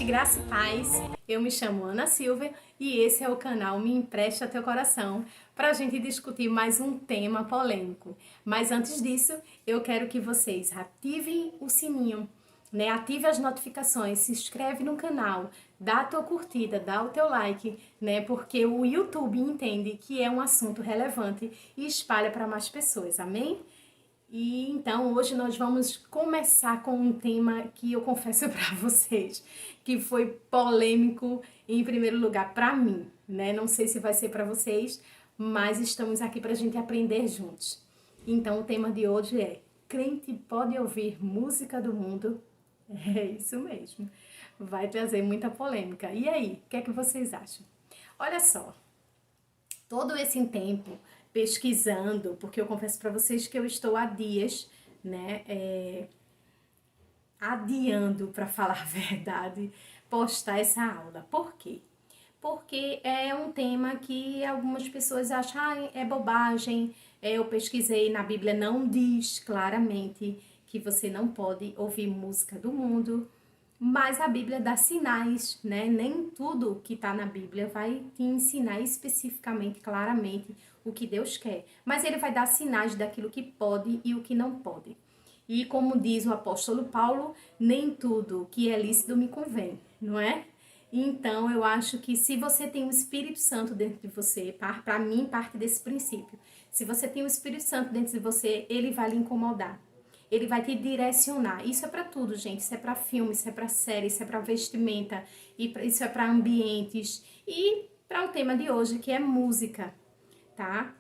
graça e paz. Eu me chamo Ana Silva e esse é o canal Me Empresta Teu Coração para a gente discutir mais um tema polêmico. Mas antes disso, eu quero que vocês ativem o sininho, né? Ative as notificações, se inscreve no canal, dá a tua curtida, dá o teu like, né? Porque o YouTube entende que é um assunto relevante e espalha para mais pessoas, amém? E então hoje nós vamos começar com um tema que eu confesso para vocês que foi polêmico em primeiro lugar para mim, né? Não sei se vai ser para vocês, mas estamos aqui para a gente aprender juntos. Então o tema de hoje é: crente pode ouvir música do mundo? É isso mesmo, vai trazer muita polêmica. E aí, o que é que vocês acham? Olha só, todo esse tempo pesquisando, porque eu confesso para vocês que eu estou há dias, né, adiando, para falar a verdade, postar essa aula. Por quê? Porque é um tema que algumas pessoas acham, é bobagem. Eu pesquisei, na Bíblia não diz claramente que você não pode ouvir música do mundo, mas a Bíblia dá sinais, né? Nem tudo que está na Bíblia vai te ensinar especificamente, claramente, o que Deus quer. Mas ele vai dar sinais daquilo que pode e o que não pode. E como diz o apóstolo Paulo, nem tudo que é lícito me convém, não é? Então, eu acho que se você tem o Espírito Santo dentro de você, para mim, parte desse princípio. Se você tem o Espírito Santo dentro de você, ele vai lhe incomodar. Ele vai te direcionar. Isso é para tudo, gente. Isso é para filme, isso é para série, isso é para vestimenta, isso é para ambientes. E para o tema de hoje, que é música, tá?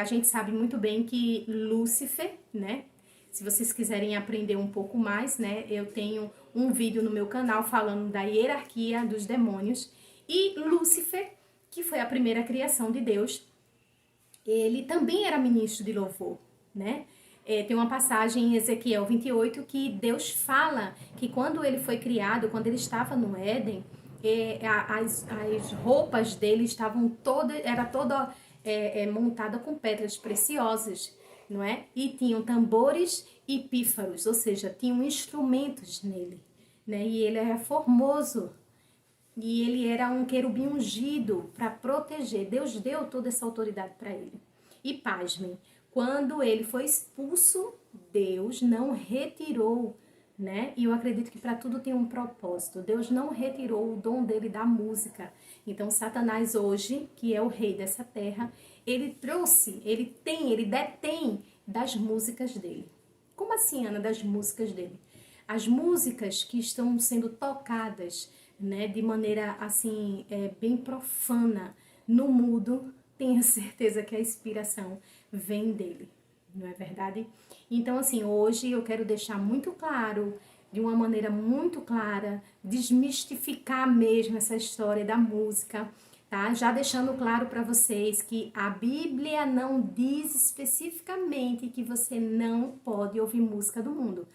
A gente sabe muito bem que Lúcifer, né? Se vocês quiserem aprender um pouco mais, né? Eu tenho um vídeo no meu canal falando da hierarquia dos demônios. E Lúcifer, que foi a primeira criação de Deus, ele também era ministro de louvor, né? Tem uma passagem em Ezequiel 28 que Deus fala que quando ele foi criado, quando ele estava no Éden, as roupas dele estavam toda montada com pedras preciosas, não é? E tinham tambores e pífaros, ou seja, tinham instrumentos nele, né? E ele era formoso, e ele era um querubim ungido para proteger. Deus deu toda essa autoridade para ele. E pasmem, quando ele foi expulso, Deus não retirou, né? E eu acredito que para tudo tem um propósito. Deus não retirou o dom dele da música. Então, Satanás hoje, que é o rei dessa terra, ele detém das músicas dele. Como assim, Ana, das músicas dele? As músicas que estão sendo tocadas, né, de maneira assim, bem profana no mundo, tenho certeza que a inspiração vem dele, não é verdade? Então, assim, hoje eu quero deixar muito claro, de uma maneira muito clara, desmistificar mesmo essa história da música, tá? Já deixando claro para vocês que a Bíblia não diz especificamente que você não pode ouvir música do mundo,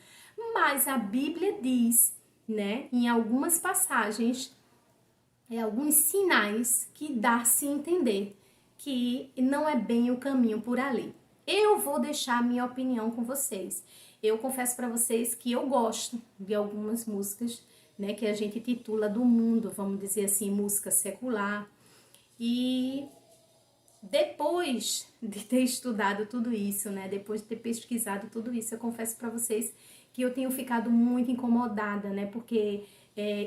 mas a Bíblia diz, né, em algumas passagens, alguns sinais que dá-se a entender que não é bem o caminho por ali. Eu vou deixar a minha opinião com vocês. Eu confesso para vocês que eu gosto de algumas músicas, né, que a gente titula do mundo, vamos dizer assim, música secular. E depois de ter estudado tudo isso, né, depois de ter pesquisado tudo isso, eu confesso para vocês que eu tenho ficado muito incomodada, né, porque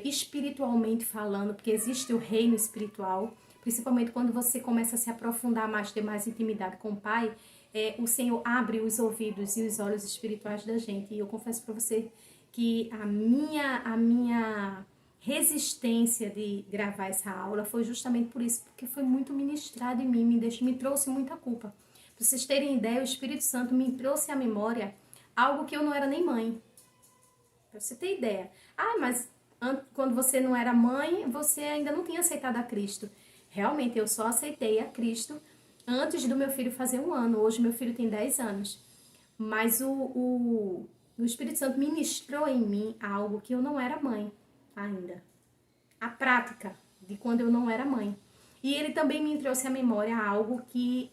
espiritualmente falando, porque existe o reino espiritual, principalmente quando você começa a se aprofundar mais, ter mais intimidade com o Pai, o Senhor abre os ouvidos e os olhos espirituais da gente. E eu confesso para você que a minha resistência de gravar essa aula foi justamente por isso, porque foi muito ministrado em mim, me trouxe muita culpa. Para vocês terem ideia, o Espírito Santo me trouxe à memória algo que eu não era nem mãe. Para você ter ideia. Mas quando você não era mãe, você ainda não tinha aceitado a Cristo. Realmente, eu só aceitei a Cristo antes do meu filho fazer 1 ano. Hoje, meu filho tem 10 anos. Mas o Espírito Santo ministrou em mim algo que eu não era mãe ainda. A prática de quando eu não era mãe. E ele também me trouxe à memória algo que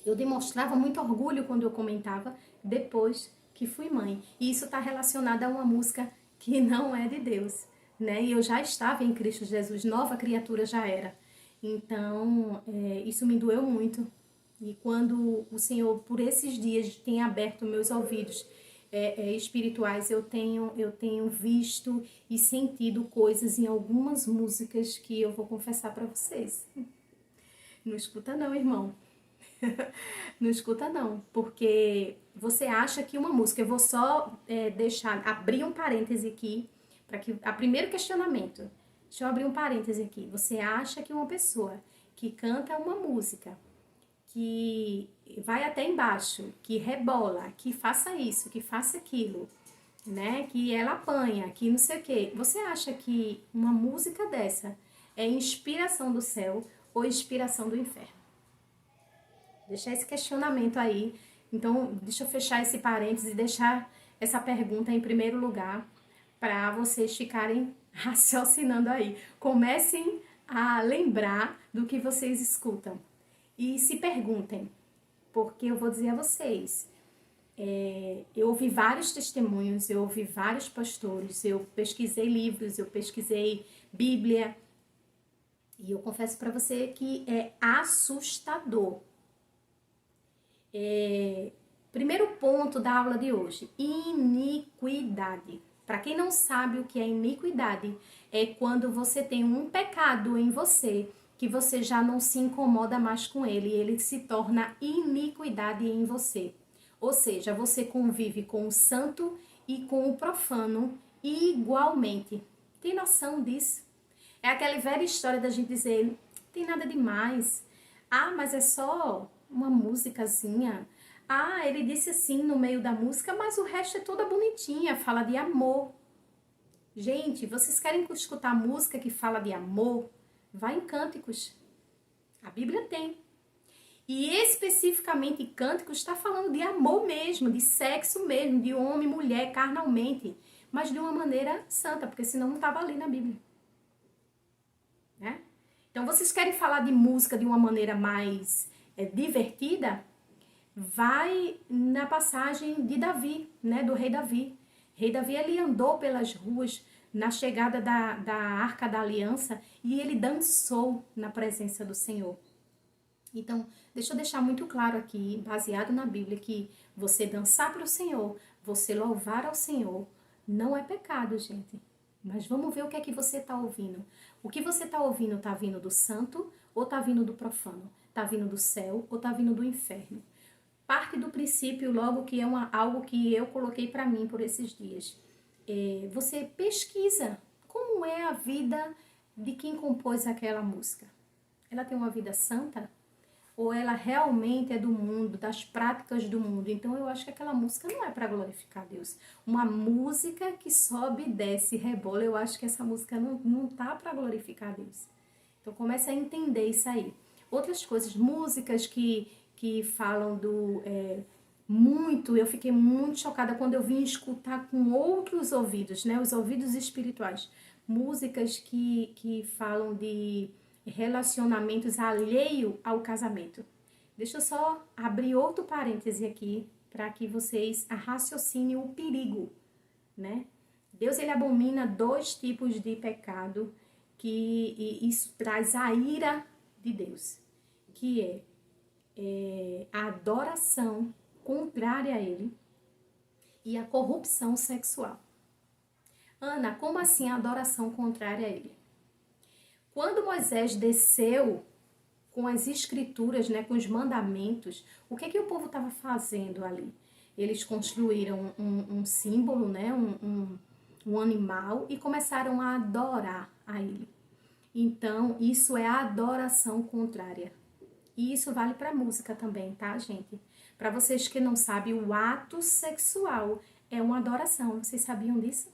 eu demonstrava muito orgulho quando eu comentava depois que fui mãe. E isso está relacionado a uma música que não é de Deus, né? E eu já estava em Cristo Jesus, nova criatura já era. Então, isso me doeu muito. E quando o Senhor, por esses dias, tem aberto meus ouvidos espirituais, eu tenho visto e sentido coisas em algumas músicas que eu vou confessar para vocês. Não escuta não, irmão. Não escuta não, porque você acha que uma música, eu vou só abrir um parêntese aqui, para que, primeiro questionamento, deixa eu abrir um parêntese aqui, você acha que uma pessoa que canta uma música, que vai até embaixo, que rebola, que faça isso, que faça aquilo, né, que ela apanha, que não sei o quê, você acha que uma música dessa é inspiração do céu ou inspiração do inferno? Deixar esse questionamento aí. Então, deixa eu fechar esse parênteses e deixar essa pergunta em primeiro lugar para vocês ficarem raciocinando aí. Comecem a lembrar do que vocês escutam e se perguntem, porque eu vou dizer a vocês, eu ouvi vários testemunhos, eu ouvi vários pastores, eu pesquisei livros, eu pesquisei Bíblia, e eu confesso para você que é assustador. Primeiro ponto da aula de hoje, iniquidade. Para quem não sabe o que é iniquidade, é quando você tem um pecado em você, que você já não se incomoda mais com ele, e ele se torna iniquidade em você. Ou seja, você convive com o santo e com o profano igualmente. Tem noção disso? É aquela velha história da gente dizer, não tem nada demais. Ah, mas é só uma musicazinha. Ah, ele disse assim no meio da música, mas o resto é toda bonitinha, fala de amor. Gente, vocês querem escutar música que fala de amor? Vai em Cânticos. A Bíblia tem. E especificamente Cânticos está falando de amor mesmo, de sexo mesmo, de homem e mulher carnalmente, mas de uma maneira santa, porque senão não estava ali na Bíblia. Né? Então, vocês querem falar de música de uma maneira mais divertida? Vai na passagem de Davi, né, do rei Davi. Rei Davi, ele andou pelas ruas na chegada da Arca da Aliança e ele dançou na presença do Senhor. Então, deixa eu deixar muito claro aqui, baseado na Bíblia, que você dançar para o Senhor, você louvar ao Senhor, não é pecado, gente. Mas vamos ver o que é que você está ouvindo. O que você está ouvindo está vindo do santo ou está vindo do profano? Está vindo do céu ou está vindo do inferno? Parte do princípio, logo, que é algo que eu coloquei para mim por esses dias. Você pesquisa como é a vida de quem compôs aquela música. Ela tem uma vida santa? Ou ela realmente é do mundo, das práticas do mundo? Então eu acho que aquela música não é para glorificar Deus. Uma música que sobe, desce, rebola, eu acho que essa música não tá para glorificar Deus. Então comece a entender isso aí. Outras coisas, músicas que falam eu fiquei muito chocada quando eu vim escutar com outros ouvidos, né, os ouvidos espirituais, músicas que falam de relacionamentos alheio ao casamento. Deixa eu só abrir outro parêntese aqui, para que vocês raciocinem o perigo, né? Deus, ele abomina 2 tipos de pecado, e isso traz a ira de Deus, que é a adoração contrária a ele e a corrupção sexual. Ana, como assim a adoração contrária a ele? Quando Moisés desceu com as escrituras, né, com os mandamentos, o que o povo estava fazendo ali? Eles construíram um símbolo, né, um animal, e começaram a adorar a ele. Então, isso é a adoração contrária. E isso vale para música também, tá, gente? Para vocês que não sabem, o ato sexual é uma adoração. Vocês sabiam disso?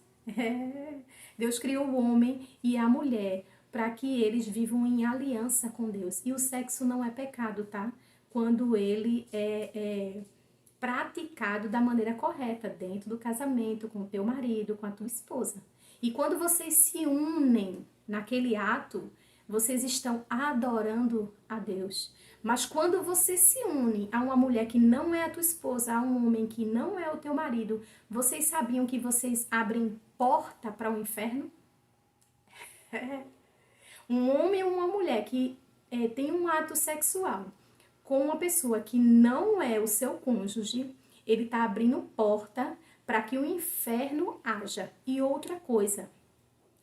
Deus criou o homem e a mulher para que eles vivam em aliança com Deus. E o sexo não é pecado, tá? Quando ele é praticado da maneira correta, dentro do casamento, com o teu marido, com a tua esposa. E quando vocês se unem naquele ato, vocês estão adorando a Deus. Mas quando você se une a uma mulher que não é a tua esposa, a um homem que não é o teu marido, vocês sabiam que vocês abrem porta para o inferno? Um homem ou uma mulher que tem um ato sexual com uma pessoa que não é o seu cônjuge, ele está abrindo porta para que o inferno haja. E outra coisa,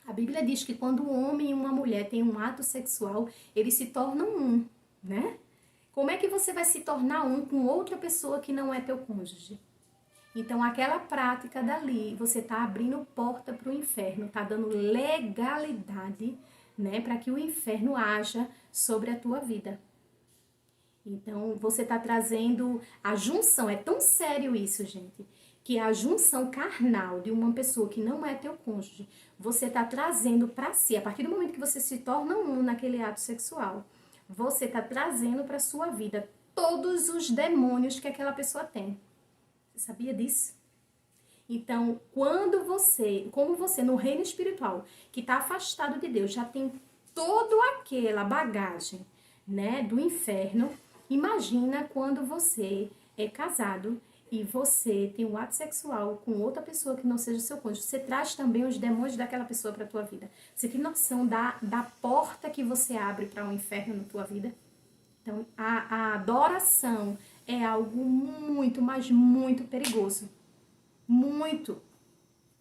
a Bíblia diz que quando um homem e uma mulher têm um ato sexual, eles se tornam um, né? Como é que você vai se tornar um com outra pessoa que não é teu cônjuge? Então, aquela prática dali, você está abrindo porta para o inferno, está dando legalidade, né, para que o inferno haja sobre a tua vida. Então, você está trazendo a junção, é tão sério isso, gente, que a junção carnal de uma pessoa que não é teu cônjuge, você está trazendo para si, a partir do momento que você se torna um naquele ato sexual, você está trazendo para sua vida todos os demônios que aquela pessoa tem. Você sabia disso? Então, como você no reino espiritual, que está afastado de Deus, já tem toda aquela bagagem, né, do inferno, imagina quando você é casado e você tem um ato sexual com outra pessoa que não seja seu cônjuge. Você traz também os demônios daquela pessoa para a tua vida. Você tem noção da porta que você abre para um inferno na tua vida? Então, a adoração é algo muito, mas muito perigoso. Muito.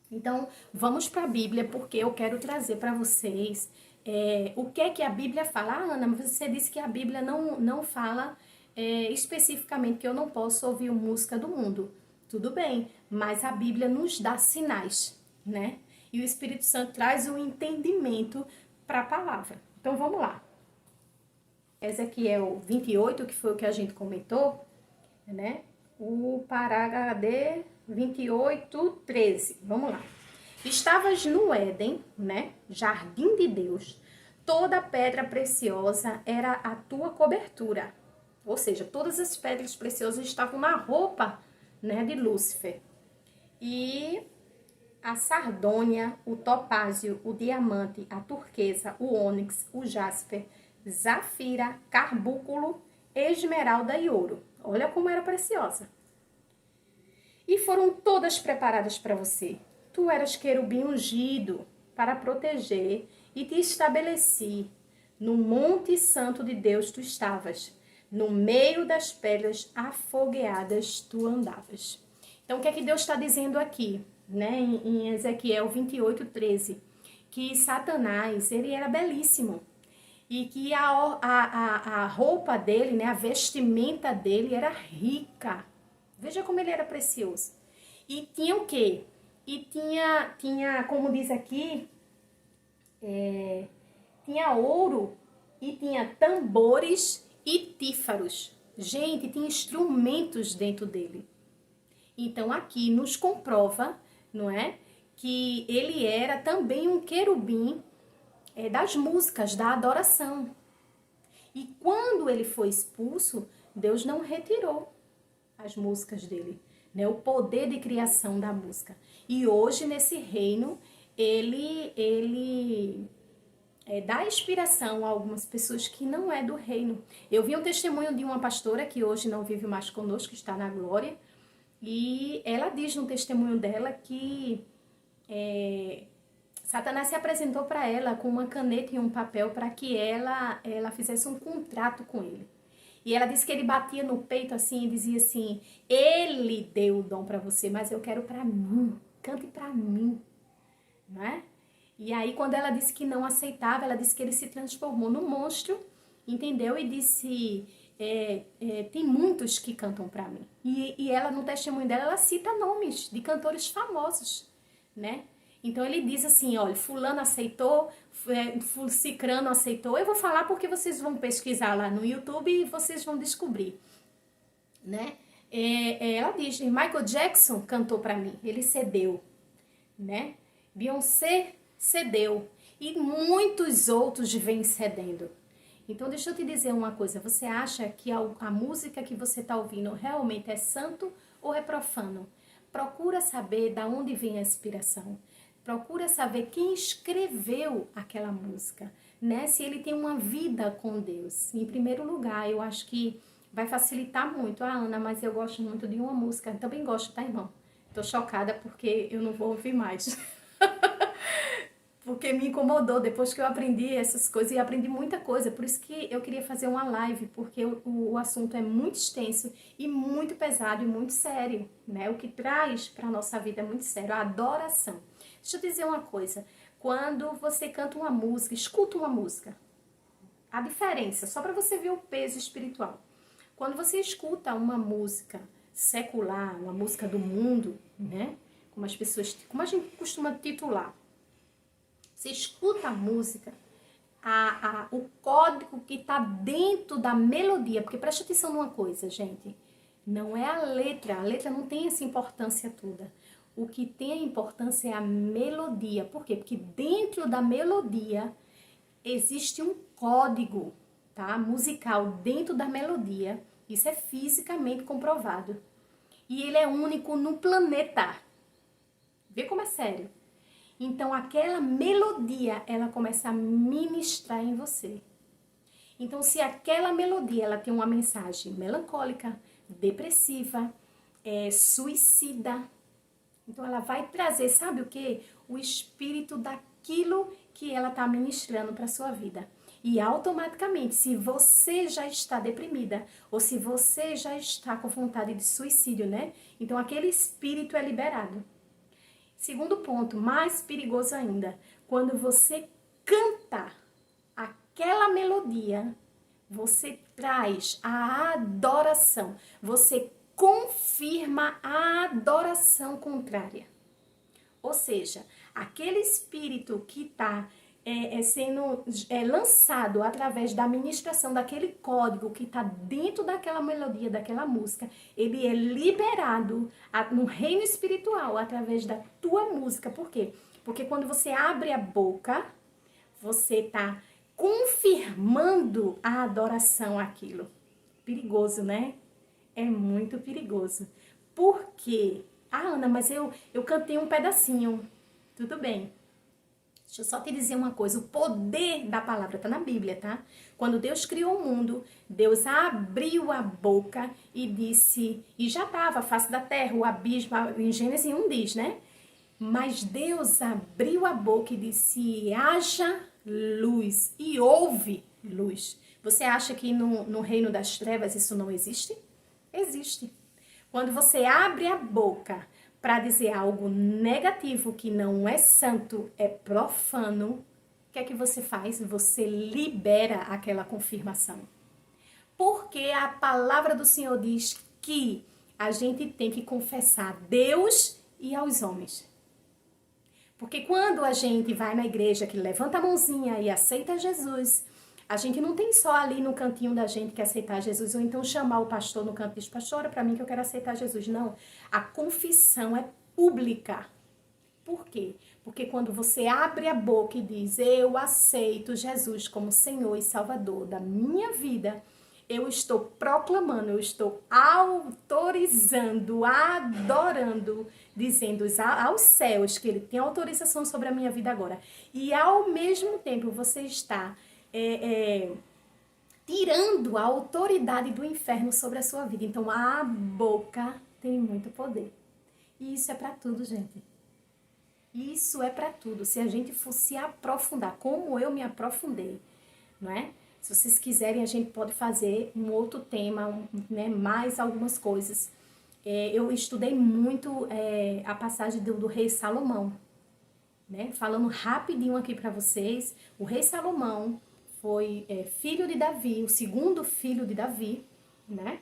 Então, vamos para a Bíblia, porque eu quero trazer para vocês o que é que a Bíblia fala. Ah, Ana, mas você disse que a Bíblia não fala especificamente que eu não posso ouvir música do mundo. Tudo bem, mas a Bíblia nos dá sinais, né? E o Espírito Santo traz o entendimento para a palavra. Então, vamos lá. Ezequiel 28, que foi o que a gente comentou, né? O parágrafo de 28, 13. Vamos lá. Estavas no Éden, né? Jardim de Deus. Toda pedra preciosa era a tua cobertura. Ou seja, todas as pedras preciosas estavam na roupa, né, de Lúcifer. E a sardônia, o topázio, o diamante, a turquesa, o ônix, o jasper, zafira, carbúnculo, esmeralda e ouro. Olha como era preciosa. E foram todas preparadas para você. Tu eras querubim ungido para proteger e te estabeleci. No monte santo de Deus tu estavas. No meio das pedras afogueadas tu andavas. Então, o que é que Deus está dizendo aqui, né? Em Ezequiel 28, 13. Que Satanás, ele era belíssimo. E que a roupa dele, né, a vestimenta dele era rica. Veja como ele era precioso. E tinha o quê? E tinha como diz aqui, tinha ouro e tinha tambores e tífaros. Gente, tinha instrumentos dentro dele. Então aqui nos comprova, não é? Que ele era também um querubim das músicas, da adoração. E quando ele foi expulso, Deus não retirou as músicas dele, né? O poder de criação da música. E hoje, nesse reino, ele dá inspiração a algumas pessoas que não é do reino. Eu vi um testemunho de uma pastora que hoje não vive mais conosco, está na glória, e ela diz no testemunho dela que Satanás se apresentou para ela com uma caneta e um papel para que ela fizesse um contrato com ele. E ela disse que ele batia no peito assim e dizia assim: ele deu o dom para você, mas eu quero para mim, cante para mim, não é? E aí quando ela disse que não aceitava, ela disse que ele se transformou num monstro, entendeu? E disse: tem muitos que cantam para mim. E ela, no testemunho dela, ela cita nomes de cantores famosos, né? Então ele diz assim: olha, fulano aceitou, cicrano aceitou. Eu vou falar porque vocês vão pesquisar lá no YouTube e vocês vão descobrir, né? Ela diz: Michael Jackson cantou para mim, ele cedeu, né? Beyoncé cedeu e muitos outros vêm cedendo. Então deixa eu te dizer uma coisa: você acha que a música que você está ouvindo realmente é santo ou é profano? Procura saber de onde vem a inspiração. Procura saber quem escreveu aquela música, né? Se ele tem uma vida com Deus. Em primeiro lugar, eu acho que vai facilitar muito. Ah, Ana, mas eu gosto muito de uma música. Eu também gosto, tá, irmão? Tô chocada porque eu não vou ouvir mais. porque me incomodou depois que eu aprendi essas coisas e aprendi muita coisa. Por isso que eu queria fazer uma live, porque o assunto é muito extenso e muito pesado e muito sério, né? O que traz para a nossa vida é muito sério, a adoração. Deixa eu dizer uma coisa, quando você canta uma música, escuta uma música, a diferença, só para você ver o peso espiritual. Quando você escuta uma música secular, uma música do mundo, né? Como como a gente costuma titular, você escuta a música, o código que está dentro da melodia, porque preste atenção numa coisa, gente, não é a letra não tem essa importância toda. O que tem a importância é a melodia. Por quê? Porque dentro da melodia existe um código, tá? Musical dentro da melodia. Isso é fisicamente comprovado. E ele é único no planeta. Vê como é sério. Então, aquela melodia, ela começa a ministrar em você. Então, se aquela melodia, ela tem uma mensagem melancólica, depressiva, suicida, então ela vai trazer, sabe o quê? O espírito daquilo que ela está ministrando para sua vida. E automaticamente, se você já está deprimida, ou se você já está com vontade de suicídio, né? Então, aquele espírito é liberado. Segundo ponto, mais perigoso ainda, quando você canta aquela melodia, você traz a adoração, você confirma a adoração contrária. Ou seja, aquele espírito que está sendo lançado através da ministração daquele código que está dentro daquela melodia, daquela música, ele é liberado no reino espiritual através da tua música. Por quê? Porque quando você abre a boca, você está confirmando a adoração àquilo. Perigoso, né? É muito perigoso. Por quê? Ah, Ana, mas eu cantei um pedacinho. Tudo bem. Deixa eu só te dizer uma coisa, o poder da palavra está na Bíblia, tá? Quando Deus criou o mundo, Deus abriu a boca e disse, e já estava a face da terra, o abismo, em Gênesis 1 diz, né? Mas Deus abriu a boca e disse, haja luz, e houve luz. Você acha que no reino das trevas isso não existe? Existe. Quando você abre a boca para dizer algo negativo que não é santo, é profano, o que é que você faz? Você libera aquela confirmação. Porque a palavra do Senhor diz que a gente tem que confessar a Deus e aos homens. Porque quando a gente vai na igreja, que levanta a mãozinha e aceita Jesus, a gente não tem só ali no cantinho da gente que aceitar Jesus, ou então chamar o pastor no canto e diz, pastor, ora pra mim que eu quero aceitar Jesus. Não, a confissão é pública. Por quê? Porque quando você abre a boca e diz, eu aceito Jesus como Senhor e Salvador da minha vida, eu estou proclamando, eu estou autorizando, adorando, dizendo aos céus que Ele tem autorização sobre a minha vida agora. E ao mesmo tempo você está tirando a autoridade do inferno sobre a sua vida. Então a boca tem muito poder. E isso é para tudo, gente. Isso é para tudo. Se a gente for se aprofundar, como eu me aprofundei, não é? Se vocês quiserem, a gente pode fazer um outro tema, né? Mais algumas coisas. Eu estudei muito a passagem do rei Salomão, né? Falando rapidinho aqui para vocês, o rei Salomão foi filho de Davi, o segundo filho de Davi, né?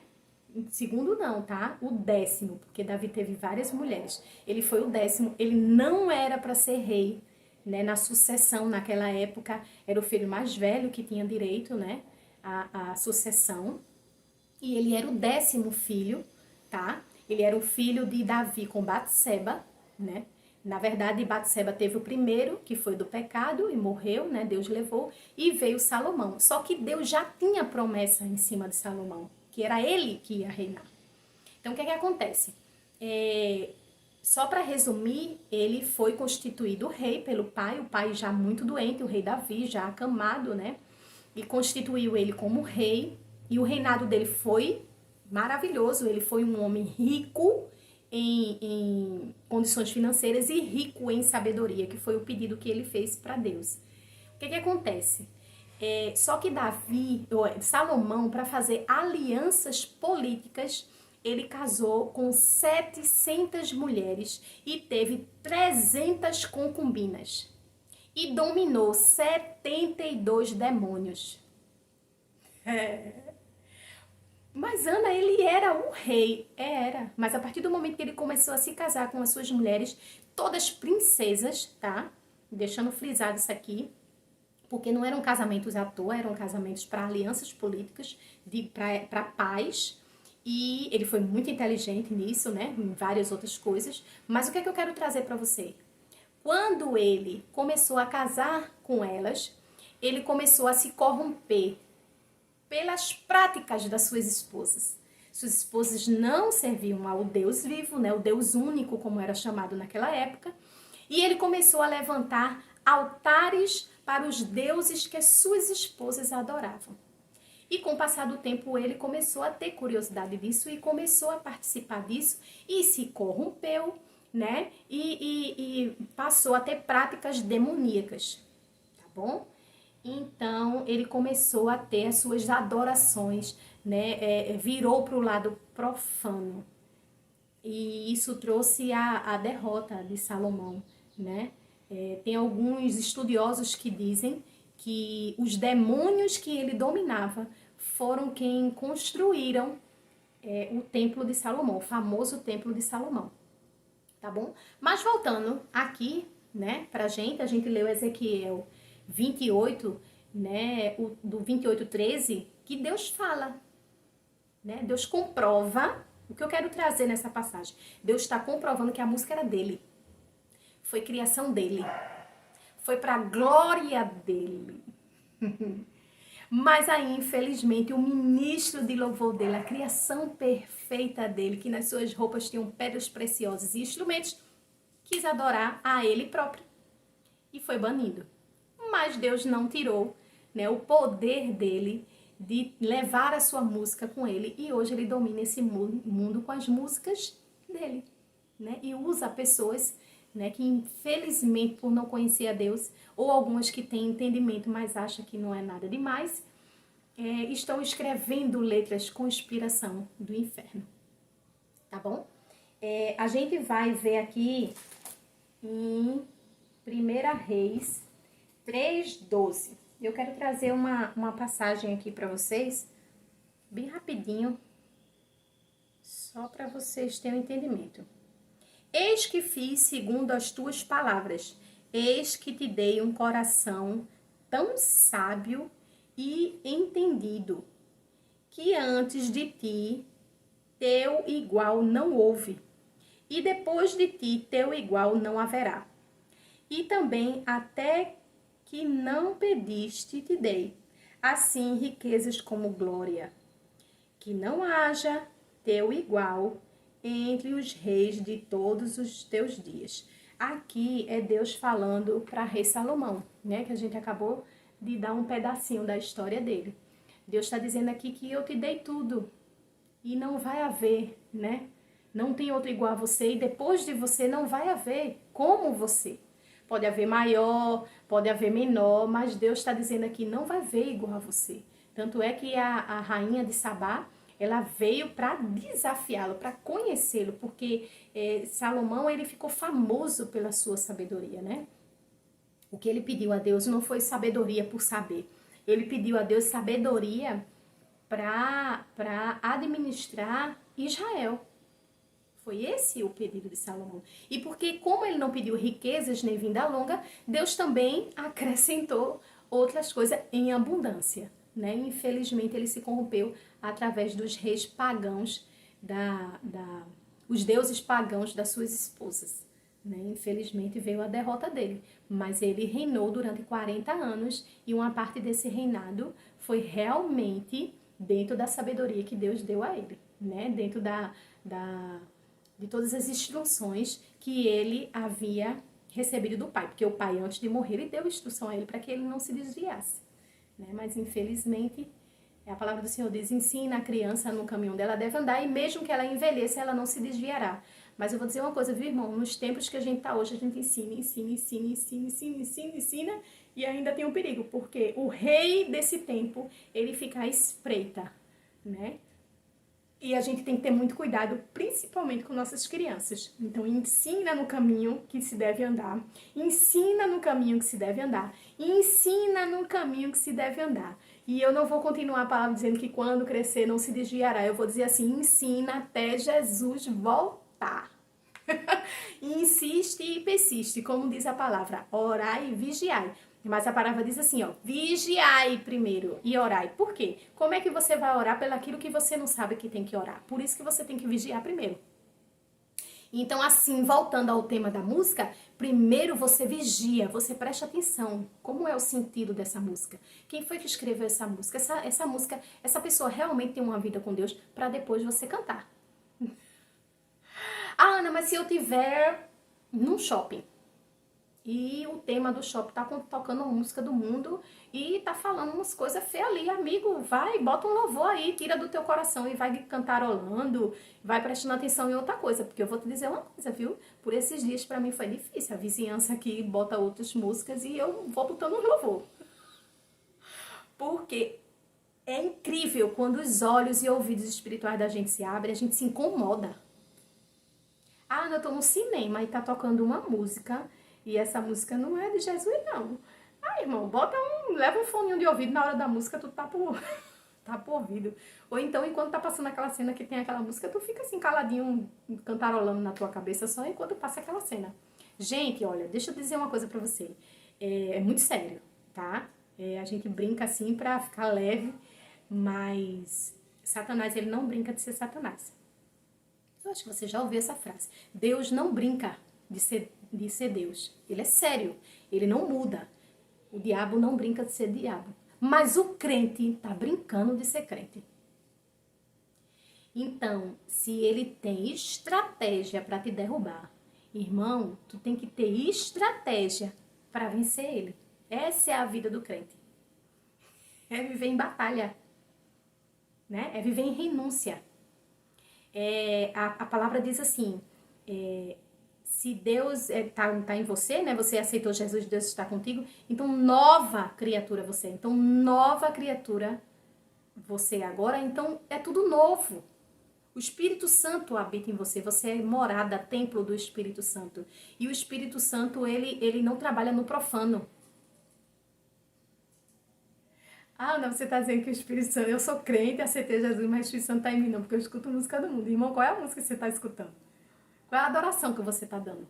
Segundo não, tá? O 10º, porque Davi teve várias mulheres. Ele foi o 10º, ele não era para ser rei, né? Na sucessão, naquela época, era o filho mais velho que tinha direito, né? A sucessão. E ele era o 10º filho, tá? Ele era o filho de Davi com Batseba, né? Na verdade, Batseba teve o primeiro, que foi do pecado, e morreu, né? Deus levou, e veio Salomão. Só que Deus já tinha promessa em cima de Salomão, que era ele que ia reinar. Então, o que é que acontece? Só para resumir, ele foi constituído rei pelo pai, o pai já muito doente, o rei Davi, já acamado, né? E constituiu ele como rei, e o reinado dele foi maravilhoso, ele foi um homem rico, em condições financeiras e rico em sabedoria, que foi o pedido que ele fez para Deus. O que acontece? Só que Salomão, para fazer alianças políticas, ele casou com 700 mulheres e teve 300 concubinas. E dominou 72 demônios. Mas Ana, ele era um rei. Mas a partir do momento que ele começou a se casar com as suas mulheres, todas princesas, tá? Deixando frisado isso aqui. Porque não eram casamentos à toa, eram casamentos para alianças políticas, para paz. E ele foi muito inteligente nisso, né? Em várias outras coisas. Mas o que é que eu quero trazer para você? Quando ele começou a casar com elas, ele começou a se corromper pelas práticas das suas esposas. Suas esposas não serviam ao Deus vivo, né? O Deus único, como era chamado naquela época. E ele começou a levantar altares para os deuses que as suas esposas adoravam. E com o passar do tempo ele começou a ter curiosidade disso e começou a participar disso e se corrompeu, né? E passou a ter práticas demoníacas, tá bom? Então ele começou a ter as suas adorações, né? Virou para o lado profano. E isso trouxe a derrota de Salomão, né? Tem alguns estudiosos que dizem que os demônios que ele dominava foram quem construíram o Templo de Salomão, o famoso Templo de Salomão, tá bom? Mas voltando aqui, né, a gente leu Ezequiel 28, né, do 28:13, que Deus fala, né? Deus comprova, o que eu quero trazer nessa passagem, Deus está comprovando que a música era dele. Foi criação dele. Foi para a glória dele. Mas aí, infelizmente, o ministro de louvor dele, a criação perfeita dele, que nas suas roupas tinham pedras preciosas e instrumentos, quis adorar a ele próprio e foi banido. Mas Deus não tirou, né, o poder dele de levar a sua música com ele. E hoje ele domina esse mundo com as músicas dele, né? E usa pessoas, né, que infelizmente por não conhecer a Deus, ou algumas que têm entendimento, mas acham que não é nada demais, estão escrevendo letras com inspiração do inferno, tá bom? A gente vai ver aqui em 1 Reis 3:12. Eu quero trazer uma passagem aqui para vocês, bem rapidinho, só para vocês terem um entendimento. Eis que fiz segundo as tuas palavras, eis que te dei um coração tão sábio e entendido, que antes de ti teu igual não houve, e depois de ti teu igual não haverá. E também até que não pediste te dei, assim riquezas como glória, que não haja teu igual entre os reis de todos os teus dias. Aqui é Deus falando para rei Salomão, né? Que a gente acabou de dar um pedacinho da história dele. Deus está dizendo aqui que eu te dei tudo e não vai haver, né? Não tem outro igual a você e depois de você não vai haver como você. Pode haver maior, pode haver menor, mas Deus está dizendo aqui não vai haver igual a você. Tanto é que a rainha de Sabá, ela veio para desafiá-lo, para conhecê-lo, porque Salomão ele ficou famoso pela sua sabedoria, né? O que ele pediu a Deus não foi sabedoria por saber. Ele pediu a Deus sabedoria para administrar Israel. Foi esse o pedido de Salomão. E porque, como ele não pediu riquezas nem vinda longa, Deus também acrescentou outras coisas em abundância, né? Infelizmente, ele se corrompeu através dos reis pagãos, os deuses pagãos das suas esposas, né? Infelizmente, veio a derrota dele. Mas ele reinou durante 40 anos e uma parte desse reinado foi realmente dentro da sabedoria que Deus deu a ele, né? Dentro de todas as instruções que ele havia recebido do pai, porque o pai, antes de morrer, ele deu instrução a ele para que ele não se desviasse, né? Mas, infelizmente, a palavra do Senhor diz, ensina a criança no caminho dela deve andar, e mesmo que ela envelheça, ela não se desviará. Mas eu vou dizer uma coisa, viu, irmão? Nos tempos que a gente tá hoje, a gente ensina, e ainda tem um perigo, porque o rei desse tempo, ele fica à espreita, né? E a gente tem que ter muito cuidado, principalmente com nossas crianças. Então, ensina no caminho que se deve andar. Ensina no caminho que se deve andar. Ensina no caminho que se deve andar. E eu não vou continuar a palavra dizendo que quando crescer não se desviará. Eu vou dizer assim, ensina até Jesus voltar. Insiste e persiste, como diz a palavra, orai e vigiai. Mas a palavra diz assim, ó, vigiai primeiro e orai. Por quê? Como é que você vai orar pelaquilo que você não sabe que tem que orar? Por isso que você tem que vigiar primeiro. Então, assim, voltando ao tema da música, primeiro você vigia, você presta atenção. Como é o sentido dessa música? Quem foi que escreveu essa música? Essa música, essa pessoa realmente tem uma vida com Deus para depois você cantar. Ah, Ana, mas se eu tiver num shopping e o tema do shopping tá tocando uma música do mundo e tá falando umas coisas feias ali, amigo, vai, bota um louvor aí, tira do teu coração e vai cantarolando, vai prestando atenção em outra coisa, porque eu vou te dizer uma coisa, viu? Por esses dias pra mim foi difícil, a vizinhança aqui bota outras músicas e eu vou botando um louvor. Porque é incrível quando os olhos e ouvidos espirituais da gente se abrem, a gente se incomoda. Ah, eu tô no cinema e tá tocando uma música e essa música não é de Jesus, não. Ah, irmão, leva um foninho de ouvido na hora da música, tu tá pro ouvido. Ou então, enquanto tá passando aquela cena que tem aquela música, tu fica assim caladinho, cantarolando na tua cabeça só enquanto passa aquela cena. Gente, olha, deixa eu dizer uma coisa pra você. É muito sério, tá? A gente brinca assim pra ficar leve, mas Satanás, ele não brinca de ser Satanás. Eu acho que você já ouviu essa frase. Deus não brinca de ser Deus. Ele é sério. Ele não muda. O diabo não brinca de ser diabo. Mas o crente tá brincando de ser crente. Então, se ele tem estratégia para te derrubar, irmão, tu tem que ter estratégia para vencer ele. Essa é a vida do crente. É viver em batalha. Né? É viver em renúncia. A palavra diz assim, se Deus tá em você, né? Você aceitou Jesus, Deus está contigo, então nova criatura você. Então nova criatura você agora, então é tudo novo. O Espírito Santo habita em você, você é morada, templo do Espírito Santo. E o Espírito Santo, ele não trabalha no profano. Ah, não, você tá dizendo que o Espírito Santo... Eu sou crente, aceitei Jesus, mas o Espírito Santo tá em mim não, porque eu escuto música do mundo. Irmão, qual é a música que você tá escutando? Qual é a adoração que você tá dando?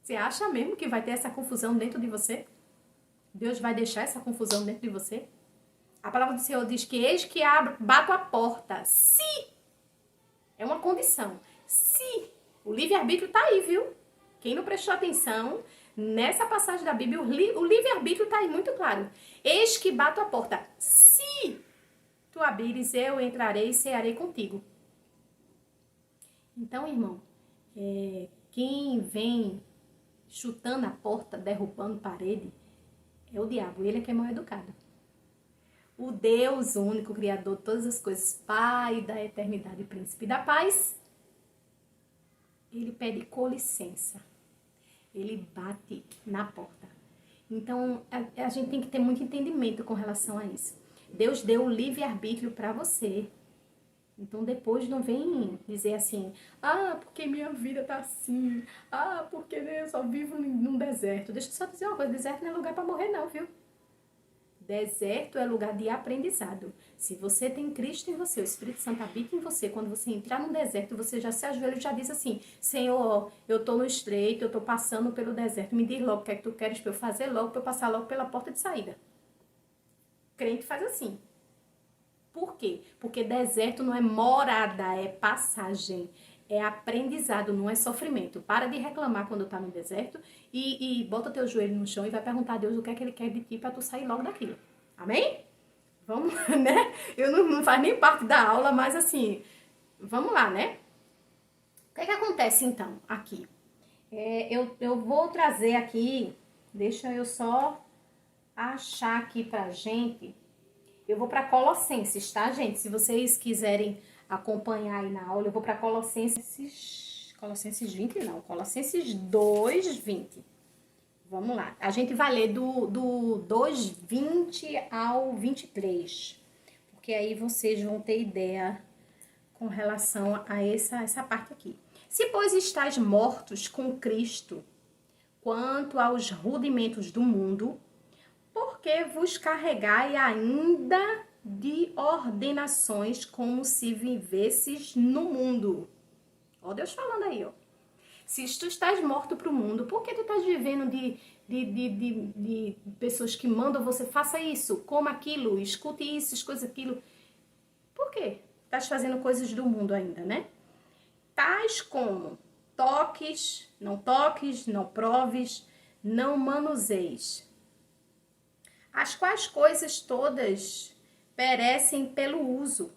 Você acha mesmo que vai ter essa confusão dentro de você? Deus vai deixar essa confusão dentro de você? A palavra do Senhor diz que eis que bato a porta. Se! É uma condição. Se! O livre-arbítrio tá aí, viu? Quem não prestou atenção... Nessa passagem da Bíblia, o livre-arbítrio está aí muito claro. Eis que bato a porta. Se tu abrires, eu entrarei e cearei contigo. Então, irmão, quem vem chutando a porta, derrubando parede, é o diabo. Ele é que é mal educado. O Deus único, Criador de todas as coisas, Pai da eternidade, Príncipe da paz, ele pede com licença. Ele bate na porta. Então, a gente tem que ter muito entendimento com relação a isso. Deus deu o livre-arbítrio para você. Então, depois não vem dizer assim, ah, porque minha vida tá assim, ah, porque eu só vivo num deserto. Deixa eu só dizer uma coisa, deserto não é lugar para morrer não, viu? Deserto é lugar de aprendizado. Se você tem Cristo em você, o Espírito Santo habita em você, quando você entrar no deserto, você já se ajoelha e já diz assim, Senhor, eu tô no estreito, eu tô passando pelo deserto, me diz logo o que é que tu queres para eu fazer logo, para eu passar logo pela porta de saída. O crente faz assim. Por quê? Porque deserto não é morada, é passagem, é aprendizado, não é sofrimento. Para de reclamar quando tá no deserto e bota teu joelho no chão e vai perguntar a Deus o que é que ele quer de ti para tu sair logo daquilo. Amém? Vamos, né? Eu não faz nem parte da aula, mas assim, vamos lá, né? O que é que acontece então aqui? Eu vou trazer aqui, deixa eu só achar aqui pra gente. Eu vou para Colossenses, tá, gente? Se vocês quiserem acompanhar aí na aula, eu vou para Colossenses Colossenses 20 não, Colossenses 2:20. Vamos lá. A gente vai ler do 2:20 ao 23. Porque aí vocês vão ter ideia com relação a essa parte aqui. Se, pois, estáis mortos com Cristo, quanto aos rudimentos do mundo, porque vos carregai ainda de ordenações como se vivesses no mundo. Ó Deus falando aí, ó. Se tu estás morto para o mundo, por que tu estás vivendo de pessoas que mandam você faça isso, coma aquilo, escute isso, escute aquilo? Por quê? Estás fazendo coisas do mundo ainda, né? Tais como toques, não proves, não manuseis. As quais coisas todas perecem pelo uso,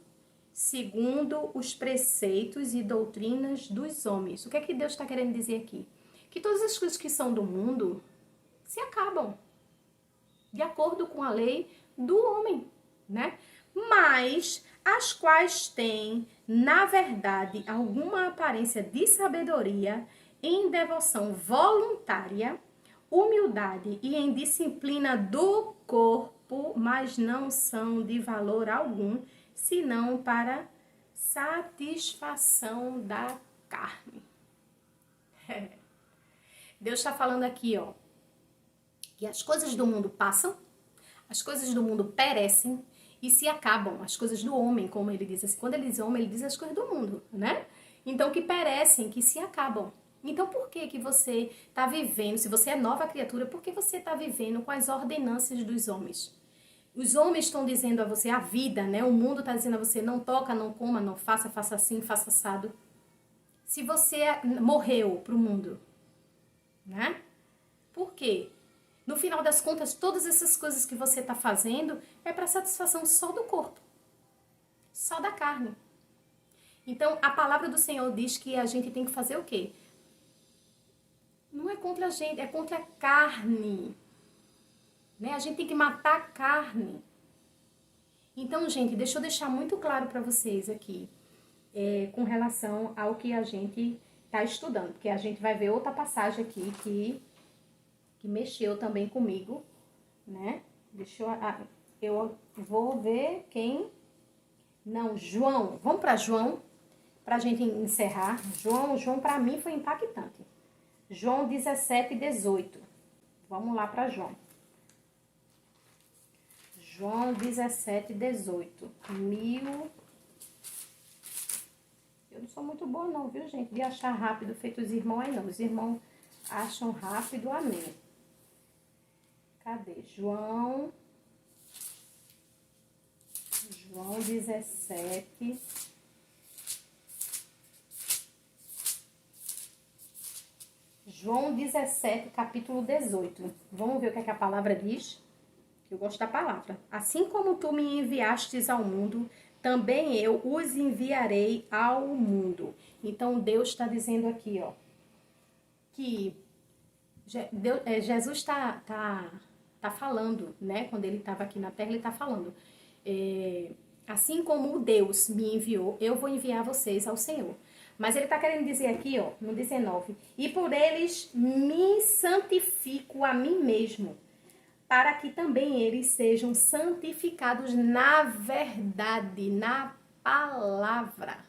segundo os preceitos e doutrinas dos homens. O que é que Deus está querendo dizer aqui? Que todas as coisas que são do mundo se acabam, de acordo com a lei do homem, né? Mas as quais têm, na verdade, alguma aparência de sabedoria, em devoção voluntária, humildade e em disciplina do corpo, mas não são de valor algum, senão para satisfação da carne. Deus está falando aqui, ó, que as coisas do mundo passam, as coisas do mundo perecem e se acabam. As coisas do homem, como ele diz assim, quando ele diz homem, ele diz as coisas do mundo, né? Então, que perecem, que se acabam. Então, por que que você está vivendo, se você é nova criatura, por que você está vivendo com as ordenanças dos homens? Os homens estão dizendo a você, a vida, né? O mundo está dizendo a você, não toca, não coma, não faça, faça assim, faça assado. Se você morreu para o mundo, né? Por quê? No final das contas, todas essas coisas que você está fazendo é para satisfação só do corpo, só da carne. Então, a palavra do Senhor diz que a gente tem que fazer o quê? Não é contra a gente, é contra a carne. Né? A gente tem que matar a carne. Então, gente, deixa eu deixar muito claro para vocês aqui, com relação ao que a gente está estudando. Porque a gente vai ver outra passagem aqui que mexeu também comigo, né? Deixa eu vou ver quem... Não, João. Vamos para João, para a gente encerrar. João para mim foi impactante. João 17:18. Vamos lá para João. João 17:18. Eu não sou muito boa não, viu, gente? De achar rápido, feito os irmãos aí não. Os irmãos acham rápido, amém. Cadê? João 17. João 17, capítulo 18. Vamos ver o que é que a palavra diz? Eu gosto da palavra. Assim como tu me enviastes ao mundo, também eu os enviarei ao mundo. Então, Deus está dizendo aqui, ó, que Jesus está falando, né? Quando ele estava aqui na terra, ele está falando. Assim como Deus me enviou, eu vou enviar vocês ao Senhor. Mas ele está querendo dizer aqui, ó, no 19, e por eles me santifico a mim mesmo, para que também eles sejam santificados na verdade, na palavra.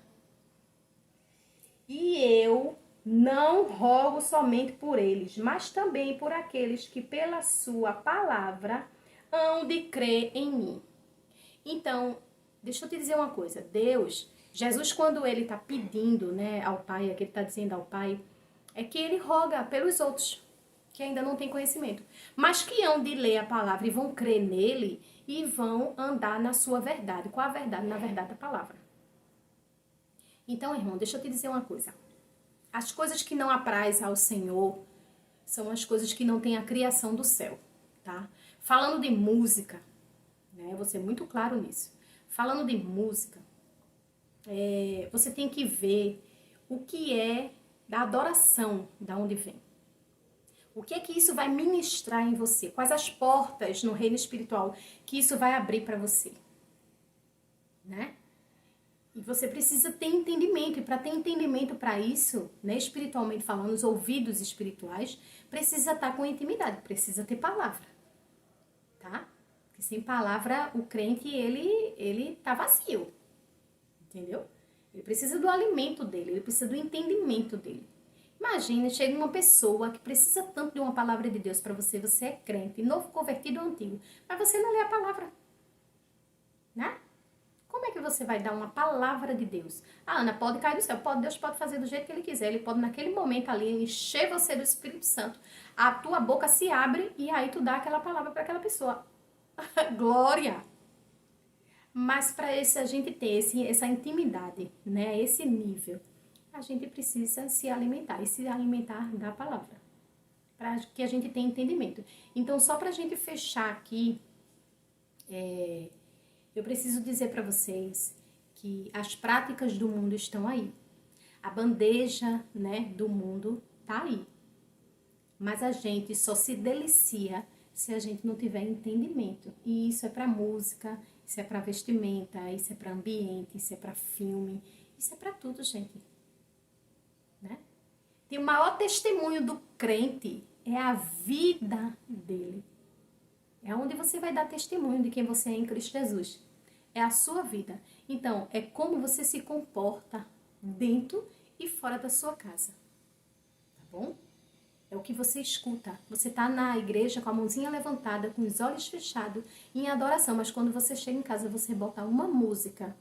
E eu não rogo somente por eles, mas também por aqueles que pela sua palavra hão de crer em mim. Então, deixa eu te dizer uma coisa. Jesus, quando ele está pedindo, né, ao Pai, é que ele está dizendo ao Pai, é que ele roga pelos outros, que ainda não têm conhecimento, mas que hão de ler a palavra e vão crer nele e vão andar na sua verdade. Qual a verdade? Na verdade da palavra. Então, irmão, deixa eu te dizer uma coisa. As coisas que não apraz ao Senhor são as coisas que não têm a criação do céu, tá? Falando de música, né, vou ser muito claro nisso. Falando de música, você tem que ver o que é da adoração, da onde vem. O que é que isso vai ministrar em você? Quais as portas no reino espiritual que isso vai abrir para você? Né? E você precisa ter entendimento. E para ter entendimento para isso, né, espiritualmente falando, os ouvidos espirituais, precisa estar com intimidade, precisa ter palavra. Tá? Porque sem palavra, o crente, ele tá vazio. Entendeu? Ele precisa do alimento dele, ele precisa do entendimento dele. Imagina, chega uma pessoa que precisa tanto de uma palavra de Deus para você, você é crente, novo convertido ou antigo, mas você não lê a palavra, né? Como é que você vai dar uma palavra de Deus? Ah, Ana, pode cair do céu, Deus pode fazer do jeito que Ele quiser, Ele pode naquele momento ali encher você do Espírito Santo, a tua boca se abre e aí tu dá aquela palavra para aquela pessoa. Glória! Mas para a gente ter essa intimidade, né, esse nível, a gente precisa se alimentar, e se alimentar da palavra, para que a gente tenha entendimento. Então, só para a gente fechar aqui, eu preciso dizer para vocês que as práticas do mundo estão aí. A bandeja, né, do mundo tá aí. Mas a gente só se delicia se a gente não tiver entendimento. E isso é para música, isso é para vestimenta, isso é para ambiente, isso é para filme, isso é para tudo, gente. Né? Tem o maior testemunho do crente é a vida dele. É onde você vai dar testemunho de quem você é em Cristo Jesus. É a sua vida. Então, é como você se comporta dentro e fora da sua casa. Tá bom? É o que você escuta. Você tá na igreja com a mãozinha levantada, com os olhos fechados, em adoração. Mas quando você chega em casa, você bota uma música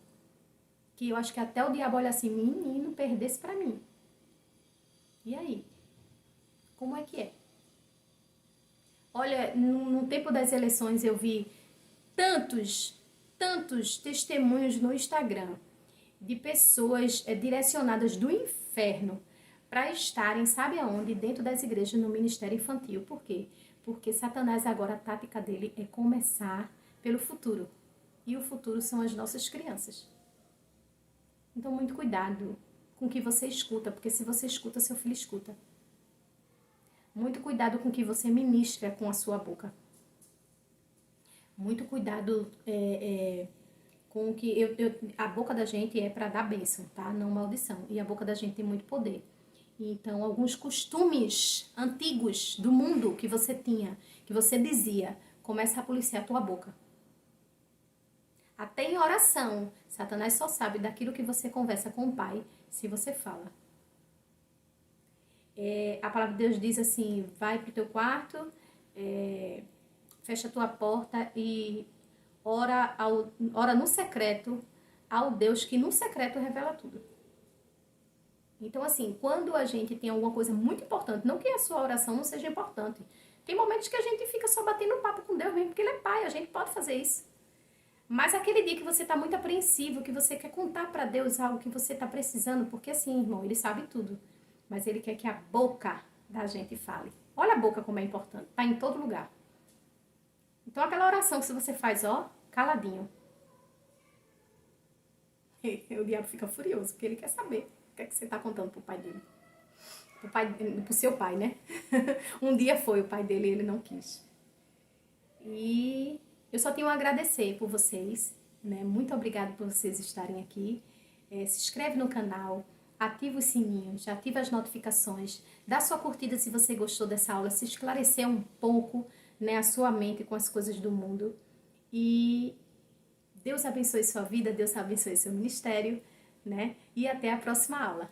que eu acho que até o diabo olha assim, menino, perdesse pra mim. E aí? Como é que é? Olha, no tempo das eleições eu vi tantos testemunhos no Instagram de pessoas direcionadas do inferno para estarem, sabe aonde? Dentro das igrejas, no ministério infantil. Por quê? Porque Satanás agora, a tática dele é começar pelo futuro. E o futuro são as nossas crianças. Então, muito cuidado com o que você escuta, porque se você escuta, seu filho escuta. Muito cuidado com o que você ministra com a sua boca. Muito cuidado com o que... a boca da gente é para dar bênção, tá? Não maldição. E a boca da gente tem muito poder. Então, alguns costumes antigos do mundo que você tinha, que você dizia, começa a policiar a tua boca. Até em oração, Satanás só sabe daquilo que você conversa com o Pai, se você fala. A palavra de Deus diz assim, vai pro teu quarto, fecha a tua porta e ora no secreto ao Deus que no secreto revela tudo. Então, assim, quando a gente tem alguma coisa muito importante, não que a sua oração não seja importante, tem momentos que a gente fica só batendo papo com Deus mesmo, porque Ele é Pai, a gente pode fazer isso. Mas aquele dia que você está muito apreensivo, que você quer contar para Deus algo que você está precisando, porque assim, irmão, Ele sabe tudo, mas Ele quer que a boca da gente fale. Olha a boca como é importante, tá em todo lugar. Então, aquela oração que você faz, ó, caladinho. O diabo fica furioso, porque ele quer saber o que é que você está contando pro pai dele. Pro seu pai, né? Um dia foi o pai dele e ele não quis. E eu só tenho a agradecer por vocês, né? Muito obrigada por vocês estarem aqui. Se inscreve no canal, ativa os sininhos, ativa as notificações, dá sua curtida se você gostou dessa aula, se esclarecer um pouco, né, a sua mente com as coisas do mundo. E Deus abençoe sua vida, Deus abençoe seu ministério, né? E até a próxima aula.